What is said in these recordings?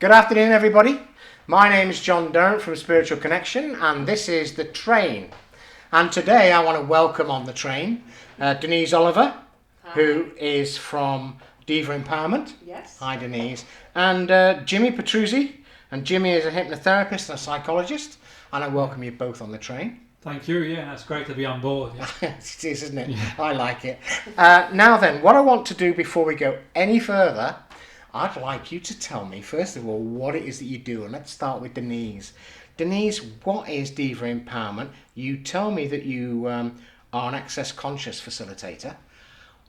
Good afternoon, everybody. My name is John Durrant from Spiritual Connection, and this is The Train. And today I want to welcome on the train Denise Oliver, who is from Diva Empowerment. Yes. Hi, Denise. And Jimmy Petruzzi. And Jimmy is a hypnotherapist and a psychologist. And I welcome you both on the train. Thank you. Yeah, that's great to be on board. Yeah. It is, isn't it? Yeah. I like it. Now then, what I want to do before we go any further, I'd like you to tell me, first of all, what it is that you do. And let's start with Denise. Denise, what is Diva Empowerment? You tell me that you are an access conscious facilitator.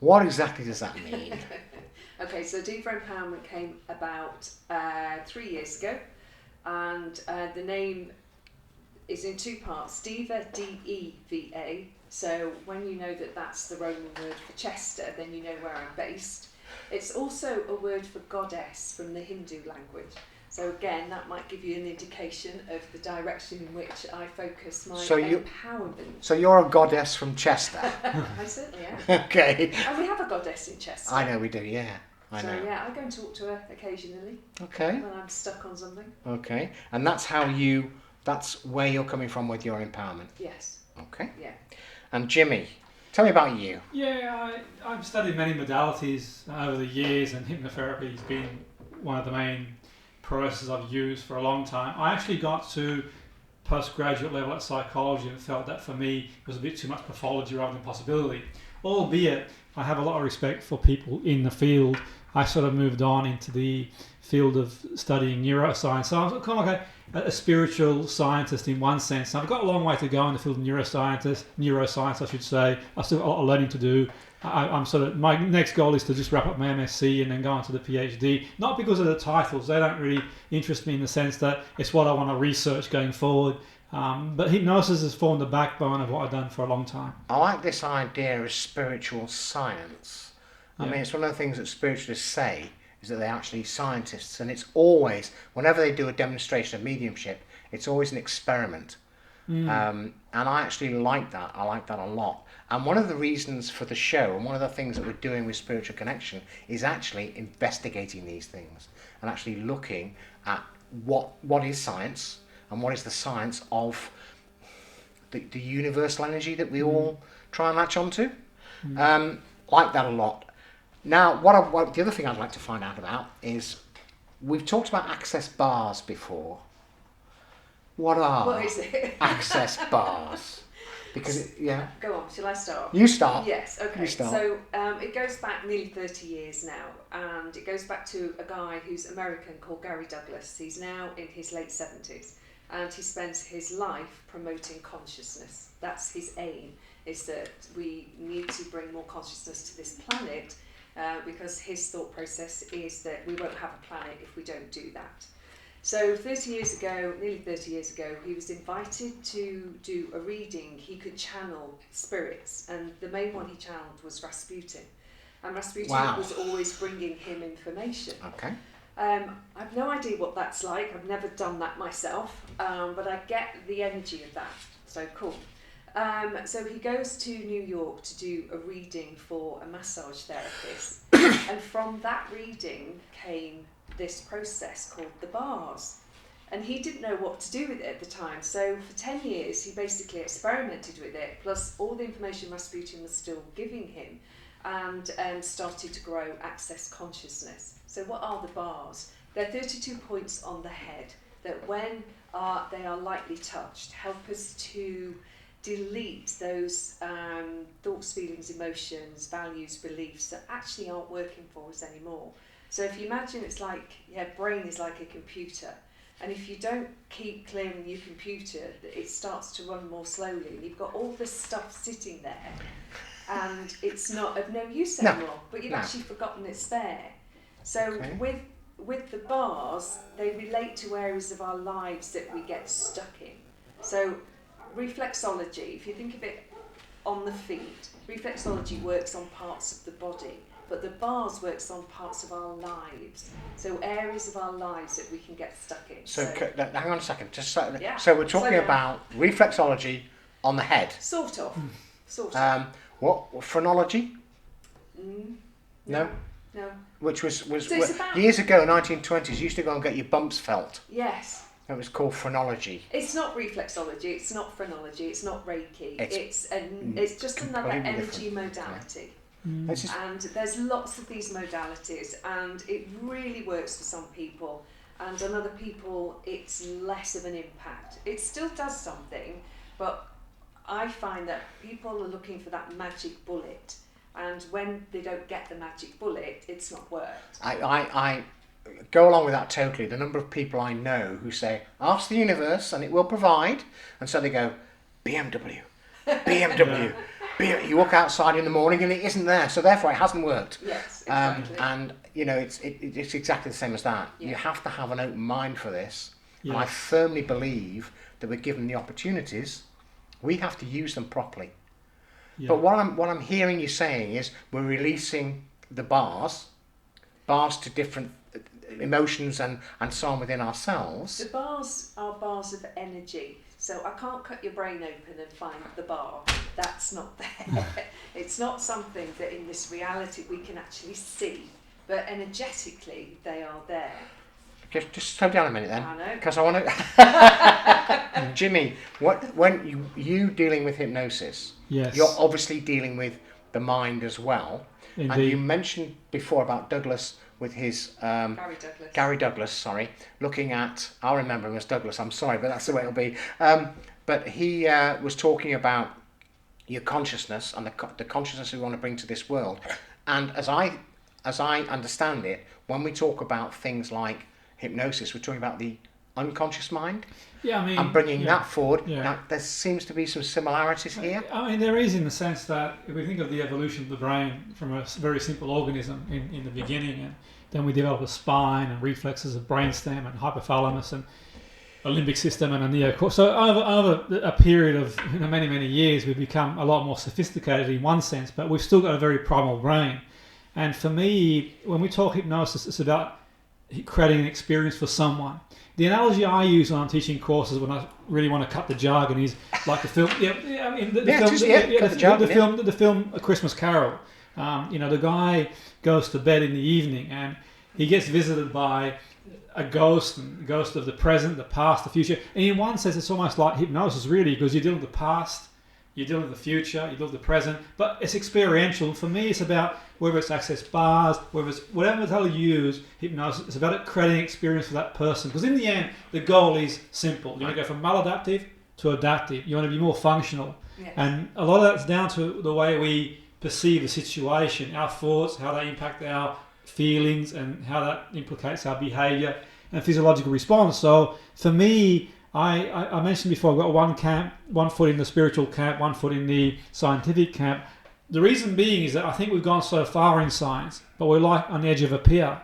What exactly does that mean? Okay, so Diva Empowerment came about 3 years ago, and the name is in two parts. Diva, D-E-V-A. So when you know that that's the Roman word for Chester, then you know where I'm based. It's also a word for goddess from the Hindu language. So again, that might give you an indication of the direction in which I focus my empowerment. So you're a goddess from Chester? I certainly am. Okay. And we have a goddess in Chester. I know we do, yeah. I know. So yeah, I go and talk to her occasionally. Okay. When I'm stuck on something. Okay. And that's where you're coming from with your empowerment? Yes. Okay. Yeah. And Jimmy, tell me about you. Yeah, I've studied many modalities over the years, and hypnotherapy has been one of the main processes I've used for a long time. I actually got to postgraduate level at psychology and felt that for me it was a bit too much pathology rather than possibility. Albeit I have a lot of respect for people in the field. I sort of moved on into the field of studying neuroscience. So I'm kind of like a spiritual scientist in one sense. I've got a long way to go in the field of neuroscience I should say. I still have a lot of learning to do. I'm sort of, my next goal is to just wrap up my MSc and then go on to the PhD. Not because of the titles, they don't really interest me in the sense that it's what I want to research going forward. But hypnosis has formed the backbone of what I've done for a long time. I like this idea of spiritual science. I mean, it's one of the things that spiritualists say, is that they're actually scientists, and it's always, whenever they do a demonstration of mediumship, it's always an experiment. And I actually like that. I like that a lot. And one of the reasons for the show, and one of the things that we're doing with Spiritual Connection, is actually investigating these things and actually looking at what is science and what is the science of the universal energy that we all try and latch onto. Like that a lot. Now, the other thing I'd like to find out about is, we've talked about access bars before. What is it? Access bars? Because, Go on, shall I start? You start. Yes, okay. You start. So it goes back nearly 30 years now, and it goes back to a guy who's American called Gary Douglas. He's now in his late 70s, and he spends his life promoting consciousness. That's his aim, is that we need to bring more consciousness to this planet, because his thought process is that we won't have a planet if we don't do that. So nearly 30 years ago, he was invited to do a reading. He could channel spirits, and the main one he channeled was Rasputin. And Rasputin was always bringing him information. Okay. I've no idea what that's like. I've never done that myself, but I get the energy of that. So cool. So he goes to New York to do a reading for a massage therapist. And from that reading came this process called the bars. And he didn't know what to do with it at the time. So for 10 years, he basically experimented with it, plus all the information Rasputin was still giving him, and started to grow access consciousnness. So what are the bars? They're 32 points on the head that when they are lightly touched, help us to delete those thoughts, feelings, emotions, values, beliefs that actually aren't working for us anymore. So if you imagine it's like, brain is like a computer, and if you don't keep clearing your computer, it starts to run more slowly, and you've got all this stuff sitting there, and it's not of no use anymore, but you've actually forgotten it's there. So with the bars, they relate to areas of our lives that we get stuck in. So reflexology, if you think of it on the feet, reflexology works on parts of the body, but the bars works on parts of our lives. So areas of our lives that we can get stuck in. So hang on a second. So we're talking about reflexology on the head. Sort of. What? Phrenology? No. which was So it's about- years ago, 1920s, you used to go and get your bumps felt. Yes. It was called phrenology. It's not reflexology, it's not phrenology, it's not Reiki. It's just another completely energy different. modality. It's just, And there's lots of these modalities, and it really works for some people, and on other people it's less of an impact. It still does something, but I find that people are looking for that magic bullet, and when they don't get the magic bullet, it's not worked. I go along with that totally. The number of people I know who say, ask the universe and it will provide, and so they go, BMW. You walk outside in the morning and it isn't there, so therefore it hasn't worked. Yes, exactly. And you know, it's exactly the same as that. Yeah. You have to have an open mind for this. Yeah. And I firmly believe that we're given the opportunities, we have to use them properly. Yeah. But what I'm hearing you saying is we're releasing the bars to different emotions and so on within ourselves. The bars are bars of energy, so I can't cut your brain open and find the bar. That's not there. It's not something that in this reality we can actually see, but energetically they are there. Just slow down a minute then, I know. because I want to. Jimmy, when you dealing with hypnosis, Yes. you're obviously dealing with the mind as well. And Indeed. you mentioned before about Douglas with his Gary Douglas. Douglas, looking at, I'll remember him as Douglas, I'm sorry, but that's the way it'll be. But he was talking about your consciousness and the consciousness we want to bring to this world. And as I understand it, when we talk about things like hypnosis, we're talking about the unconscious mind. Yeah, I mean, And bringing that forward. Yeah. Now, there seems to be some similarities here. I mean, there is, in the sense that if we think of the evolution of the brain from a very simple organism in the beginning, and then we develop a spine and reflexes of brainstem and hypothalamus and a limbic system and a neocortex. So over a period of many years, we've become a lot more sophisticated in one sense, but we've still got a very primal brain. And for me, when we talk hypnosis, it's about creating an experience for someone. The analogy I use when I'm teaching courses, when I really want to cut the jargon, is like the film. The film A Christmas Carol. The guy goes to bed in the evening and he gets visited by a ghost, and the ghost of the present, the past, the future. And in one sense, it's almost like hypnosis, really, because you're dealing with the past, you're dealing with the future, you're dealing with the present, but it's experiential. And for me, it's about whether it's access bars, whether it's whatever methodology you use, hypnosis, it's about creating an experience for that person. Because in the end, the goal is simple. You want to go from maladaptive to adaptive. You want to be more functional. Yes. And a lot of that's down to the way we perceive the situation, our thoughts, how they impact our feelings, and how that implicates our behaviour and physiological response. So for me, I mentioned before, I've got one camp, 1 foot in the spiritual camp, 1 foot in the scientific camp. The reason being is that I think we've gone so far in science, but we're like on the edge of a pier.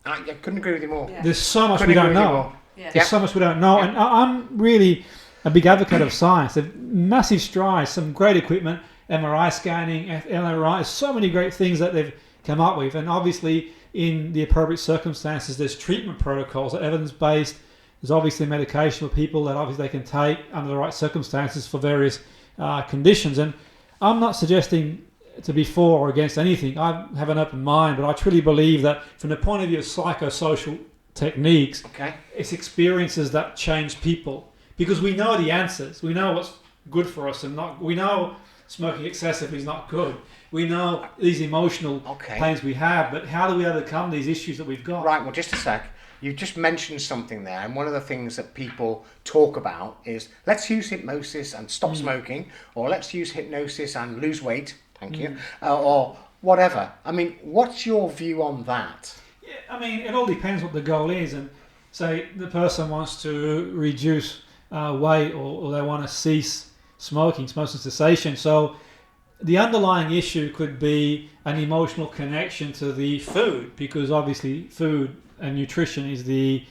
I couldn't agree with you more. Yeah. There's so much Couldn't we agree don't with you know. more. Yeah. There's so much we don't know, and I'm really a big advocate of science. There's massive strides, some great equipment, MRI scanning, LRI, so many great things that they've come up with, and obviously in the appropriate circumstances, there's treatment protocols that are evidence-based. There's obviously medication for people that obviously they can take under the right circumstances for various conditions. And I'm not suggesting to be for or against anything. I have an open mind, but I truly believe that from the point of view of psychosocial techniques, it's experiences that change people. Because we know the answers. We know what's good for us and not. We know smoking excessively is not good. We know these emotional pains we have, but how do we overcome these issues that we've got? Right, well, just a sec. You just mentioned something there, and one of the things that people talk about is let's use hypnosis and stop smoking, or let's use hypnosis and lose weight, thank you, or whatever. I mean, what's your view on that? Yeah, I mean, it all depends what the goal is. And say the person wants to reduce weight, or they want to cease smoking cessation. So the underlying issue could be an emotional connection to the food, because obviously food and nutrition is the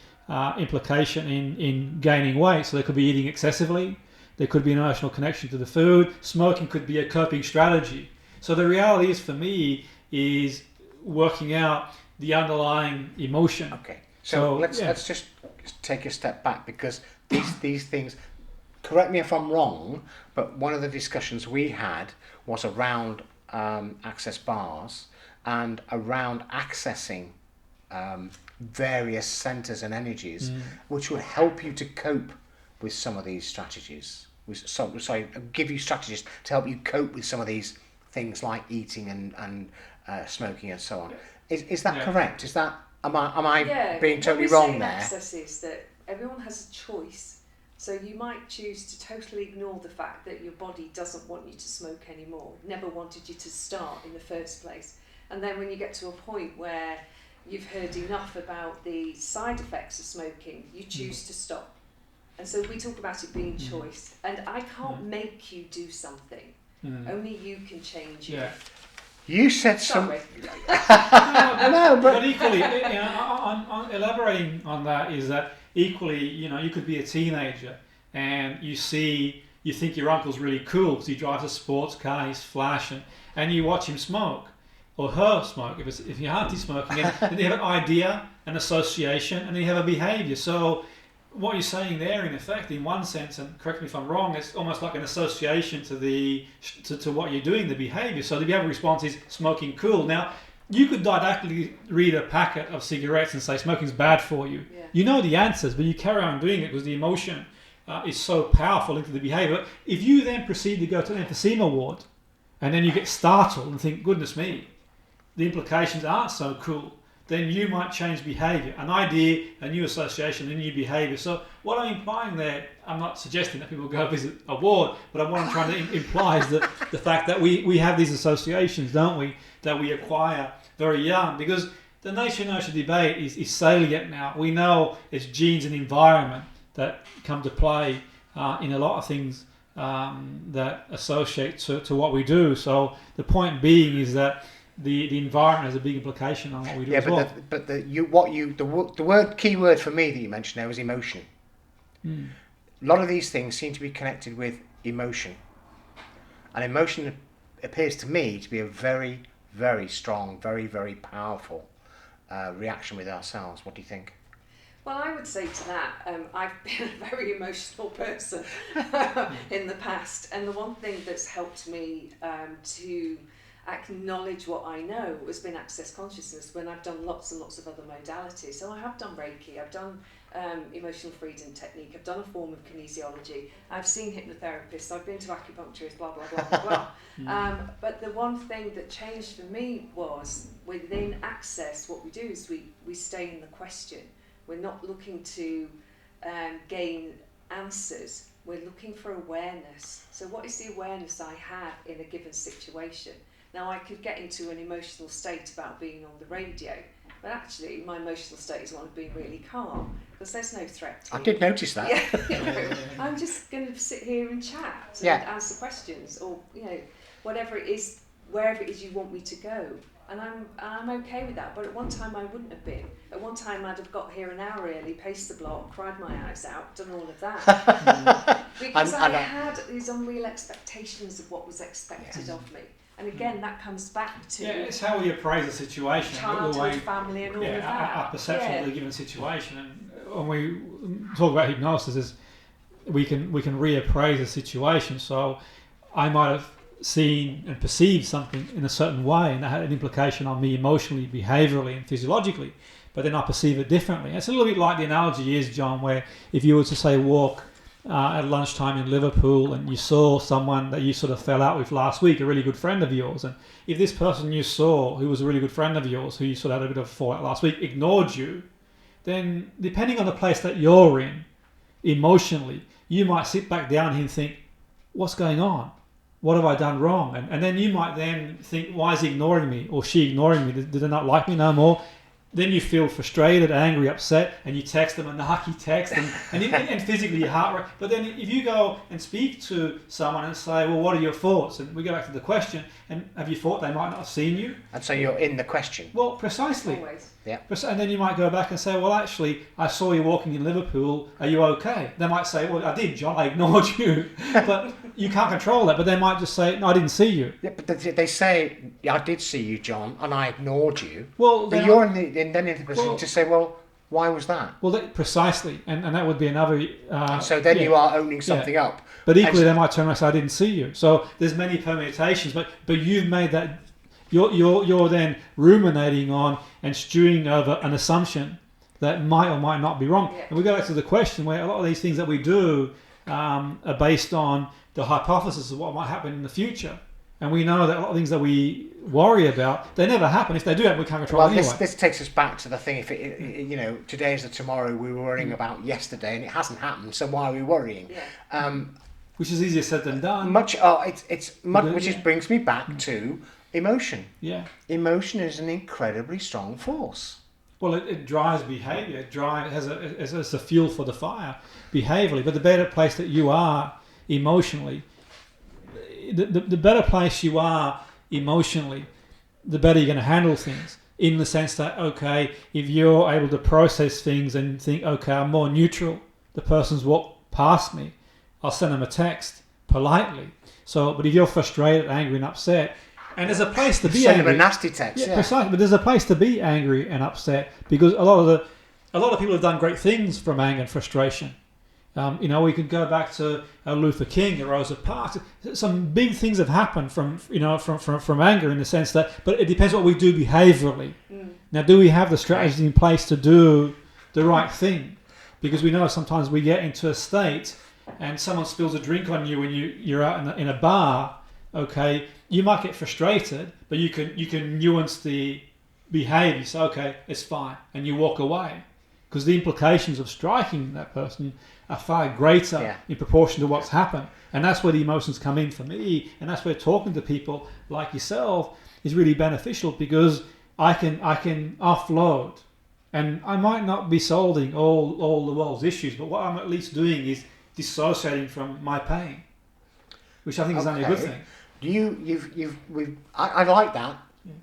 implication in gaining weight. So they could be eating excessively. There could be an emotional connection to the food. Smoking could be a coping strategy. So the reality is, for me, is working out the underlying emotion. Okay, so let's just take a step back, because these things, correct me if I'm wrong, but one of the discussions we had was around access bars and around accessing various centres and energies, which would help you to cope with some of these strategies. Give you strategies to help you cope with some of these things like eating and smoking and so on. Is that correct? Am I being totally wrong there? Access is that everyone has a choice. So you might choose to totally ignore the fact that your body doesn't want you to smoke anymore, never wanted you to start in the first place. And then when you get to a point where you've heard enough about the side effects of smoking, you choose to stop. And so we talk about it being choice. And I can't make you do something. Only you can change it. You said Sorry. But equally, on elaborating on that is that equally, you could be a teenager and you think your uncle's really cool because he drives a sports car, he's flashing, and you watch him smoke or her smoke if you're anti-smoking, and then you have an idea, an association, and then you have a behaviour. So what you're saying there, in effect, in one sense, and correct me if I'm wrong, it's almost like an association to what you're doing, the behaviour. So the behavioural response is smoking cool. Now, you could didactically read a packet of cigarettes and say smoking's bad for you. Yeah. You know the answers, but you carry on doing it because the emotion is so powerful into the behaviour. If you then proceed to go to an emphysema ward and then you get startled and think, goodness me, the implications aren't so cool, then you might change behaviour, an idea, a new association, a new behaviour. So what I'm implying there, I'm not suggesting that people go visit a ward, but what I'm trying to imply is that the fact that we have these associations, don't we, that we acquire very young, because the nature-nurture debate is salient now. We know it's genes and environment that come to play in a lot of things that associate to what we do. So the point being is that the environment has a big implication on what we do as well. The key word for me that you mentioned there was emotion. A lot of these things seem to be connected with emotion, and emotion appears to me to be a very, very strong, very, very powerful reaction with ourselves. What do you think? Well, I would say to that, I've been a very emotional person in the past, and the one thing that's helped me to acknowledge what I know has been access consciousness, when I've done lots and lots of other modalities. So I have done Reiki, I've done emotional freedom technique, I've done a form of kinesiology, I've seen hypnotherapists, I've been to acupuncturists, blah, blah, blah, blah, blah. But the one thing that changed for me was, within access, what we do is we stay in the question. We're not looking to gain answers, we're looking for awareness. So what is the awareness I have in a given situation? Now, I could get into an emotional state about being on the radio, but actually my emotional state is one of being really calm, because there's no threat to I did notice that. Yeah, I'm just going to sit here and chat and answer questions, or whatever it is, wherever it is you want me to go. And I'm okay with that. But at one time I wouldn't have been. At one time I'd have got here an hour early, paced the block, cried my eyes out, done all of that. Because I had these unreal expectations of what was expected of me. And again, that comes back to it's how we appraise a situation, childhood, family, and all of that. Our perception of the given situation. And when we talk about hypnosis, we can reappraise a situation. So I might have seen and perceived something in a certain way, and that had an implication on me emotionally, behaviourally, and physiologically. But then I perceive it differently. It's a little bit like the analogy is, John, where if you were to say walk at lunchtime in Liverpool and you saw someone that you sort of fell out with last week, a really good friend of yours, and if this person you saw who was a really good friend of yours, who you sort of had a bit of a fallout last week, ignored you, then depending on the place that you're in emotionally, you might sit back down here and think, what's going on? What have I done wrong? And then you might then think, why is he ignoring me, or she ignoring me? Did they not like me no more? Then you feel frustrated, angry, upset, and you text them a narky text, and physically your heart rate. But then if you go and speak to someone and say, well, what are your thoughts? And we go back to the question, and have you thought they might not have seen you? And so you're in the question. Well, precisely. Always. Yeah. And then you might go back and say, well, actually, I saw you walking in Liverpool. Are you okay? They might say, well, I did, John. I ignored you. But you can't control that. But they might just say, no, I didn't see you. Yeah, but they say, I did see you, John, and I ignored you. Well, but you're in the position to say, well, why was that? Well, precisely. And that would be another... so then you are owning something up. But equally, they might turn around and say, I didn't see you. So there's many permutations. But you've made that You're then ruminating on and stewing over an assumption that might or might not be wrong. Yeah. And we go back to the question where a lot of these things that we do are based on the hypothesis of what might happen in the future. And we know that a lot of things that we worry about, they never happen. If they do happen, we can't control Well, anyway. this takes us back to the thing. If today is the tomorrow we were worrying about yesterday, and it hasn't happened, so why are we worrying? Yeah. Which is easier said than done. Which brings me back to emotion. Yeah. Emotion is an incredibly strong force. Well, it drives behaviour. It has a fuel for the fire behaviourally. But the better place that you are emotionally, the better place you are emotionally, the better you're going to handle things. In the sense that, okay, if you're able to process things and think, okay, I'm more neutral, the person's walked past me, I'll send them a text politely. But if you're frustrated, angry and upset, and there's a place to be Send angry. them a nasty text. Yeah, precisely. But there's a place to be angry and upset because a lot of people have done great things from anger and frustration. We could go back to Luther King, Rosa Parks. Some big things have happened from anger in the sense that, but it depends what we do behaviourally. Now, do we have the strategies in place to do the right thing? Because we know sometimes we get into a state and someone spills a drink on you when you're out in a bar. Okay, you might get frustrated, but you can nuance the behaviour. You say, okay, it's fine, and you walk away. Because the implications of striking that person are far greater in proportion to what's happened. And that's where the emotions come in for me. And that's where talking to people like yourself is really beneficial because I can offload. And I might not be solving all the world's issues, but what I'm at least doing is dissociating from my pain, which I think is only a good thing. I like that,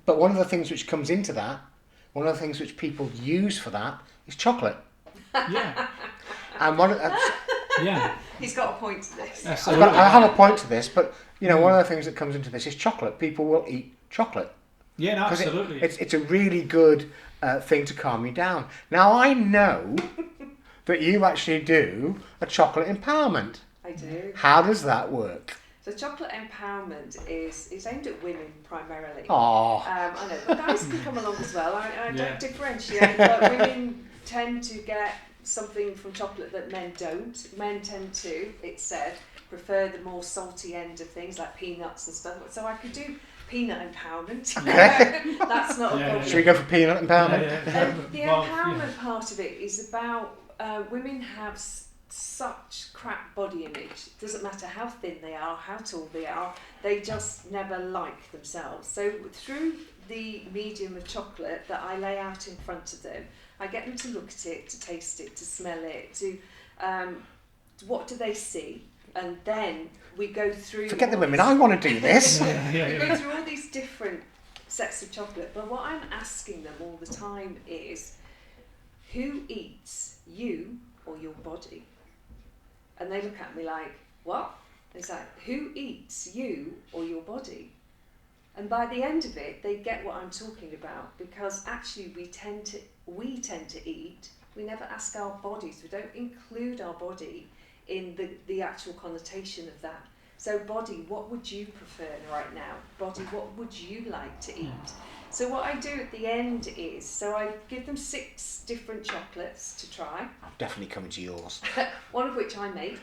but one of the things which comes into that, one of the things which people use for that is chocolate. Yeah. And He's got a point to this. I have a point to this, but one of the things that comes into this is chocolate. People will eat chocolate. Yeah, no, absolutely. It's a really good thing to calm you down. Now I know that you actually do a chocolate empowerment. I do. How does that work? So chocolate empowerment is aimed at women primarily. Oh. I know, but guys can come along as well. I don't differentiate, but women tend to get something from chocolate that men don't. Men tend to, it's said, prefer the more salty end of things like peanuts and stuff. So I could do peanut empowerment. Okay. That's not a problem. Should we go for peanut empowerment? The empowerment part of it is about women have such crap body image. It doesn't matter how thin they are, how tall they are, they just never like themselves. So through the medium of chocolate that I lay out in front of them, I get them to look at it, to taste it, to smell it, to what do they see, and then we go through... Forget the women, I want to do this. We go through all these different sets of chocolate, but what I'm asking them all the time is, who eats, you or your body? And they look at me like, what? It's like, who eats, you or your body? And by the end of it, they get what I'm talking about, because actually we tend to eat. We never ask our bodies. We don't include our body in the actual connotation of that. So body, what would you prefer right now? Body, what would you like to eat? So what I do at the end is, so I give them 6 different chocolates to try. I'm definitely coming to yours. One of which I make.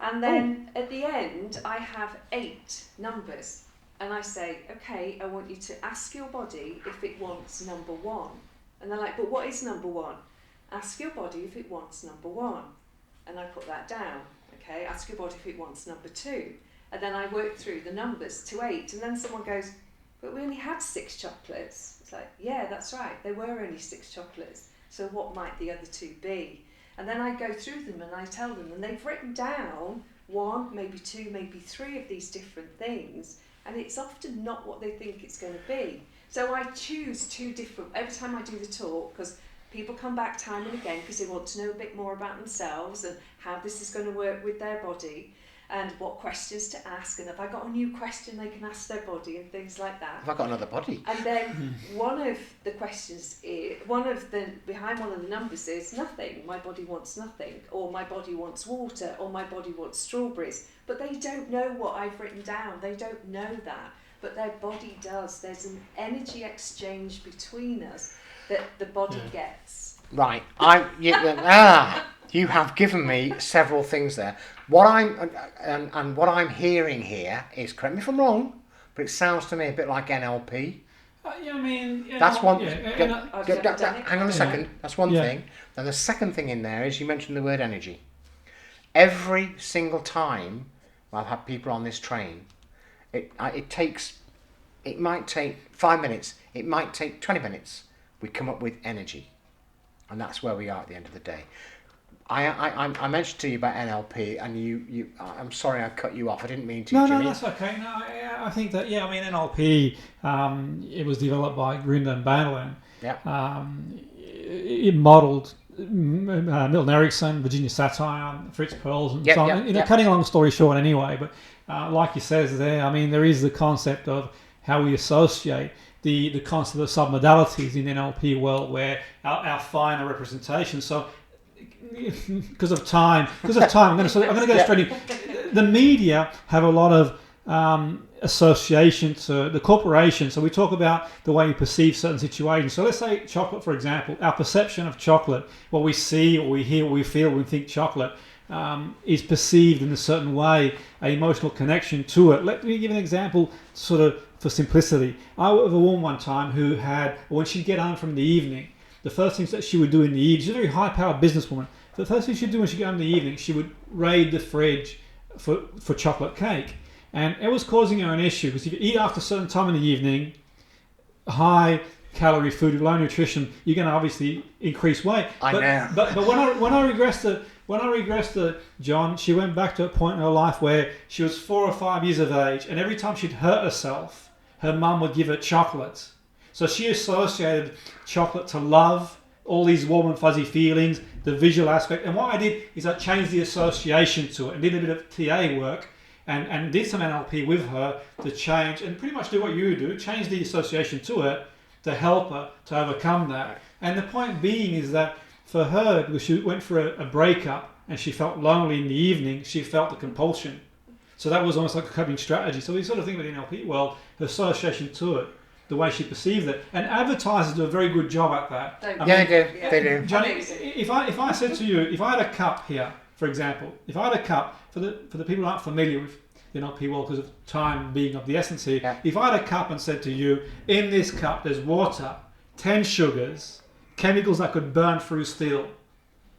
And then at the end, I have 8 numbers. And I say, okay, I want you to ask your body if it wants number 1. And they're like, but what is number 1? Ask your body if it wants number 1. And I put that down. Okay, ask your body if it wants number 2. And then I work through the numbers to 8. And then someone goes, but we only had 6 chocolates. It's like, yeah, that's right. There were only 6 chocolates. So what might the other 2 be? And then I go through them and I tell them, and they've written down 1, maybe 2, maybe 3 of these different things. And it's often not what they think it's going to be. So I choose 2 different, every time I do the talk, because people come back time and again because they want to know a bit more about themselves and how this is going to work with their body and what questions to ask, and if I got a new question they can ask their body and things like that. Have I got another body? And then one of the questions is, behind one of the numbers is nothing, my body wants nothing, or my body wants water, or my body wants strawberries. But they don't know what I've written down, they don't know that. but their body does. There's an energy exchange between us that the body gets. Right. You have given me several things there. What I'm hearing here is, correct me if I'm wrong, but it sounds to me a bit like NLP. Yeah, I mean, That's one. Hang on a second. That's one thing. Then the second thing in there is you mentioned the word energy. Every single time I've had people on this train, it might take 5 minutes. It might take 20 minutes. We come up with energy, and that's where we are at the end of the day. I mentioned to you about NLP, and you I'm sorry I cut you off. I didn't mean to. No, Jimmy. no, that's okay. No, I think that NLP. It was developed by Grinder and Bannerland. Yeah. It modelled Milton Erickson, Virginia Satir, Fritz Perls, and so on. Cutting a long story short, anyway. But like you says there, I mean, there is the concept of how we associate the concept of submodalities in NLP world, where our finer representation. So, because of time, I'm going to go straight in. The media have a lot of association to the corporation. So we talk about the way we perceive certain situations. So let's say chocolate, for example. Our perception of chocolate, what we see, what we hear, what we feel when we think chocolate, is perceived in a certain way, an emotional connection to it. Let me give an example, sort of for simplicity. I have a woman one time who had, when she'd get home from the evening, the first things that she would do in the evening, she's a very high-powered businesswoman. The first thing she'd do when she got home in the evening, she would raid the fridge for chocolate cake. And it was causing her an issue, because if you eat after a certain time in the evening, high calorie food with low nutrition, you're going to obviously increase weight. But when I regressed to John, she went back to a point in her life where she was 4 or 5 years of age, and every time she'd hurt herself, her mum would give her chocolate. So she associated chocolate to love, all these warm and fuzzy feelings, the visual aspect. And what I did is I changed the association to it and did a bit of TA work and did some NLP with her to change and pretty much do what you do, change the association to it to help her to overcome that. And the point being is that for her, because she went for a breakup and she felt lonely in the evening, she felt the compulsion. So that was almost like a coping strategy. So we sort of think about the NLP world, her association to it, the way she perceived it. And advertisers do a very good job at that. They do. Johnny, if I said to you, if I had a cup here, for example, if I had a cup, for the people who aren't familiar with the NLP world because of time being of the essence here, if I had a cup and said to you, in this cup there's water, 10 sugars, chemicals that could burn through steel,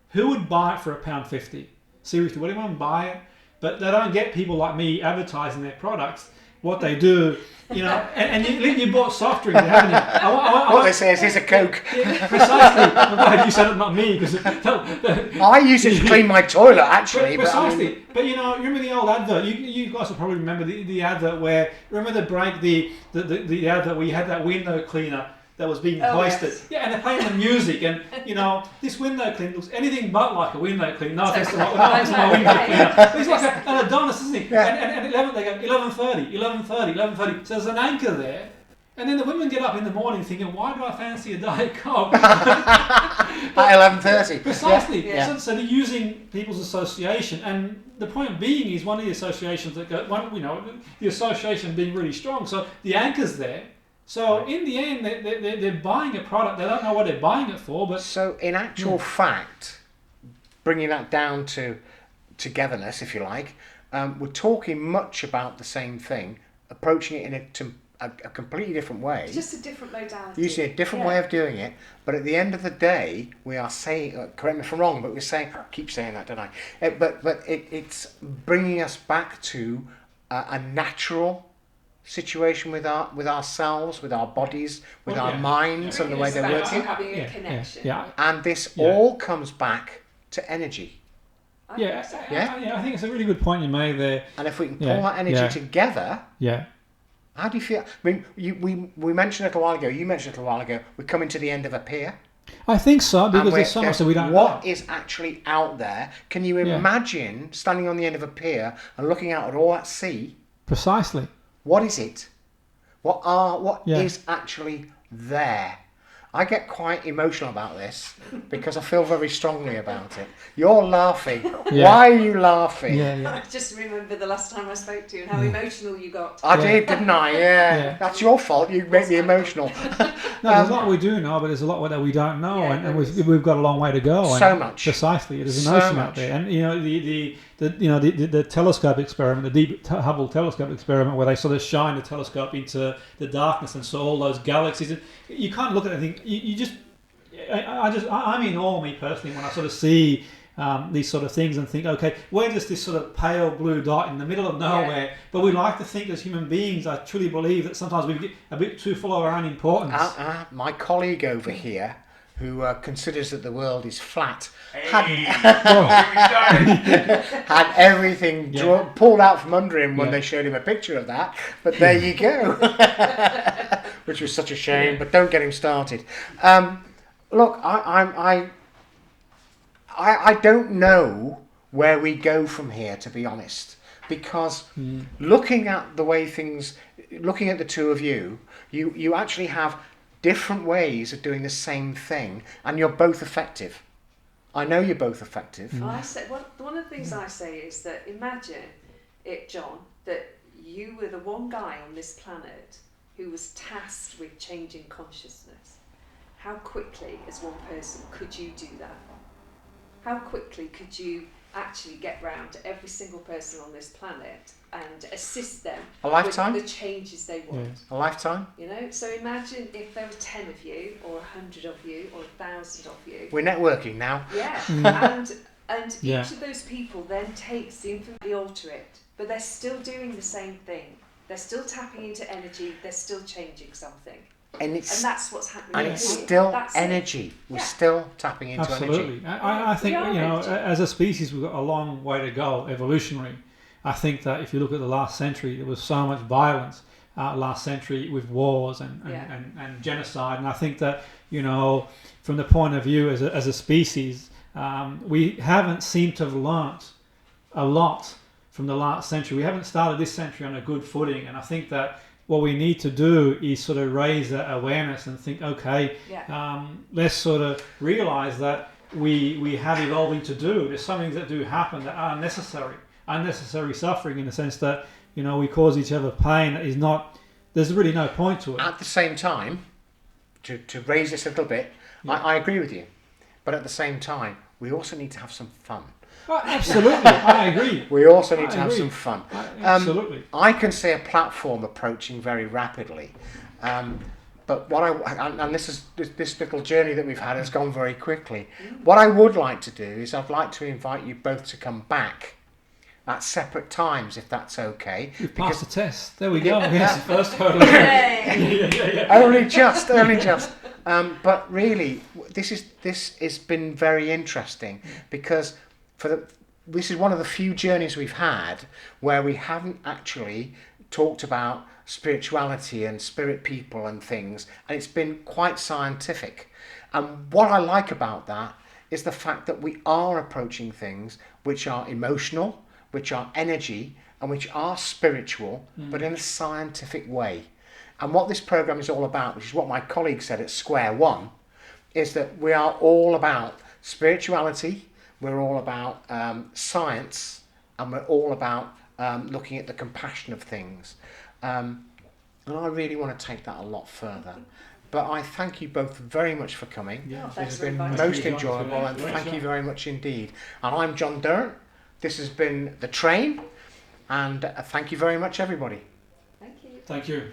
who would buy it for £1.50? Seriously, would anyone buy it? But they don't get people like me advertising their products. What they do, and you bought soft drinks, haven't you? What they say is, here's a Coke. Precisely. I'm glad you said it, not me, because I use it to clean my toilet, actually. Precisely. But you remember the old advert? You guys will probably remember the advert where, remember the advert where you had that window cleaner that was being hoisted. Yes. Yeah, and they're playing the music, and this window cleaner looks anything but like a window cleaner. No offense to my window cleaner. He's like an Adonis, isn't he? Yeah. And at 11, they go 11:30. So there's an anchor there, and then the women get up in the morning thinking, why do I fancy a Diet Coke? At 11:30. Precisely. Yeah. So they're using people's association, and the point being is one of the associations that the association being really strong. So the anchor's there. So in the end, they're buying a product. They don't know what they're buying it for. But so in actual fact, bringing that down to togetherness, if you like, we're talking much about the same thing, approaching it in a completely different way. It's just a different modality. Using a different way of doing it. But at the end of the day, we are saying, correct me if I'm wrong, but we're saying, I keep saying that, don't I? But it's bringing us back to a natural situation with ourselves, with our bodies, with our minds, and the way they're working. Having a connection. And this all comes back to energy. I think it's a really good point you made there. And if we can pull that energy together, how do you feel? I mean, we mentioned it a while ago. You mentioned it a while ago. We're coming to the end of a pier. I think so, because there's so much that we don't know. What is actually out there? Can you imagine standing on the end of a pier and looking out at all that sea? Precisely. What is it? What is actually there? I get quite emotional about this because I feel very strongly about it. You're laughing. Yeah. Why are you laughing? I just remember the last time I spoke to you and how emotional you got. I did, didn't I? Yeah. That's your fault. You make me emotional. No, there's a lot we do know, but there's a lot that we don't know, and we've got a long way to go. So much. Precisely, there's an ocean out there, and the telescope experiment, the Deep Hubble telescope experiment, where they sort of shine the telescope into the darkness and saw all those galaxies. You can't look at anything. I'm in awe, me personally, when I sort of see these sort of things and think, okay, we're just this sort of pale blue dot in the middle of nowhere. Yeah. But we like to think as human beings, I truly believe that sometimes we get a bit too full of our own importance. My colleague over here, who considers that the world is flat, had everything pulled out from under him when they showed him a picture of that. But there you go. Which was such a shame, but don't get him started. Look, I don't know where we go from here, to be honest, because looking at the way things, looking at the two of you, you actually have different ways of doing the same thing, and you're both effective. I know you're both effective. Well, one of the things I say is that imagine it, John, that you were the one guy on this planet who was tasked with changing consciousness. How quickly, as one person, could you do that? How quickly could you actually get round to every single person on this planet and assist them a lifetime with the changes they want? Yes. A lifetime? You know, so imagine if there were 10 of you, or 100 of you, or 1,000 of you. We're networking now. Yeah, and each of those people then takes the information, they alter it, but they're still doing the same thing. They're still tapping into energy. They're still changing something. And that's what's happening. And it's still energy. We're still tapping into energy. Absolutely. I think, as a species, we've got a long way to go, evolutionary. I think that if you look at the last century, there was so much violence last century with wars and genocide. And I think that, from the point of view as a species, we haven't seemed to have learnt a lot from the last century. We haven't started this century on a good footing. And I think that what we need to do is sort of raise that awareness and think, okay, let's sort of realise that we have evolving to do. There's some things that do happen that are unnecessary suffering, in the sense that, we cause each other pain that is not, there's really no point to it. At the same time, to raise this a little bit, I agree with you. But at the same time, we also need to have some fun. Absolutely, I agree. We also need to have some fun. Absolutely. I can see a platform approaching very rapidly, but this little journey that we've had has gone very quickly. What I would like to do is I'd like to invite you both to come back at separate times, if that's okay. We've passed the test. There we go. Yes, the first hurdle. Only just. But really, this has been very interesting, because this is one of the few journeys we've had where we haven't actually talked about spirituality and spirit people and things, and it's been quite scientific. And what I like about that is the fact that we are approaching things which are emotional, which are energy, and which are spiritual, but in a scientific way. And what this program is all about, which is what my colleague said at Square One, is that we are all about spirituality, we're all about science, and we're all about looking at the compassion of things. And I really want to take that a lot further. But I thank you both very much for coming. This has been most enjoyable, and thank you very much indeed. And I'm John Durrant. This has been The Train, and thank you very much, everybody. Thank you. Thank you.